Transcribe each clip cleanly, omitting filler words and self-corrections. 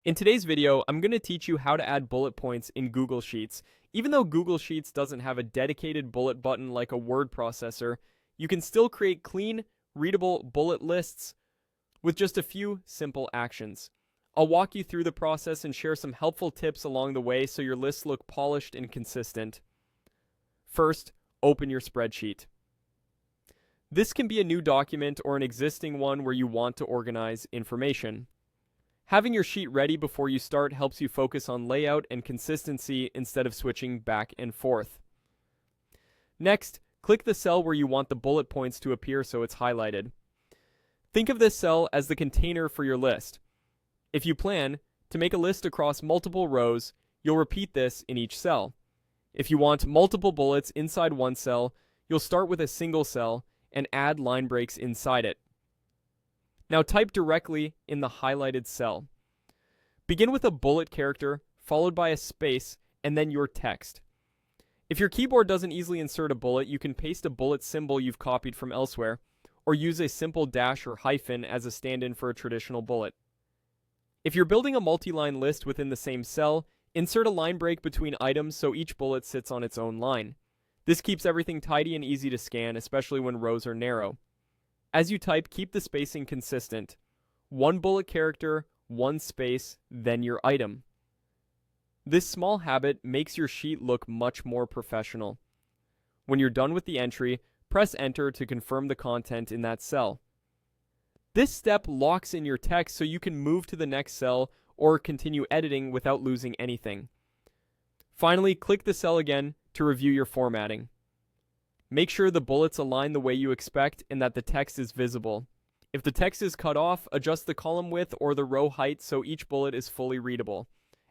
In today's video, I'm going to teach you how to add bullet points in Google Sheets. Even though Google Sheets doesn't have a dedicated bullet button like a word processor, you can still create clean, readable bullet lists with just a few simple actions. I'll walk you through the process and share some helpful tips along the way so your lists look polished and consistent. First, open your spreadsheet. This can be a new document or an existing one where you want to organize information. Having your sheet ready before you start helps you focus on layout and consistency instead of switching back and forth. Next, click the cell where you want the bullet points to appear so it's highlighted. Think of this cell as the container for your list. If you plan to make a list across multiple rows, you'll repeat this in each cell. If you want multiple bullets inside one cell, you'll start with a single cell and add line breaks inside it. Now type directly in the highlighted cell. Begin with a bullet character, followed by a space, and then your text. If your keyboard doesn't easily insert a bullet, you can paste a bullet symbol you've copied from elsewhere, or use a simple dash or hyphen as a stand-in for a traditional bullet. If you're building a multi-line list within the same cell, insert a line break between items so each bullet sits on its own line. This keeps everything tidy and easy to scan, especially when rows are narrow. As you type, keep the spacing consistent. One bullet character, one space, then your item. This small habit makes your sheet look much more professional. When you're done with the entry, press enter to confirm the content in that cell. This step locks in your text so you can move to the next cell or continue editing without losing anything. Finally, click the cell again to review your formatting. Make sure the bullets align the way you expect and that the text is visible. If the text is cut off, adjust the column width or the row height so each bullet is fully readable.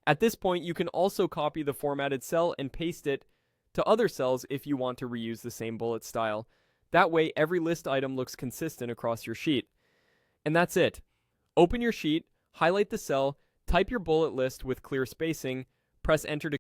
At this point, you can also copy the formatted cell and paste it to other cells if you want to reuse the same bullet style. That way, every list item looks consistent across your sheet. And that's it. Open your sheet, highlight the cell, type your bullet list with clear spacing, press enter to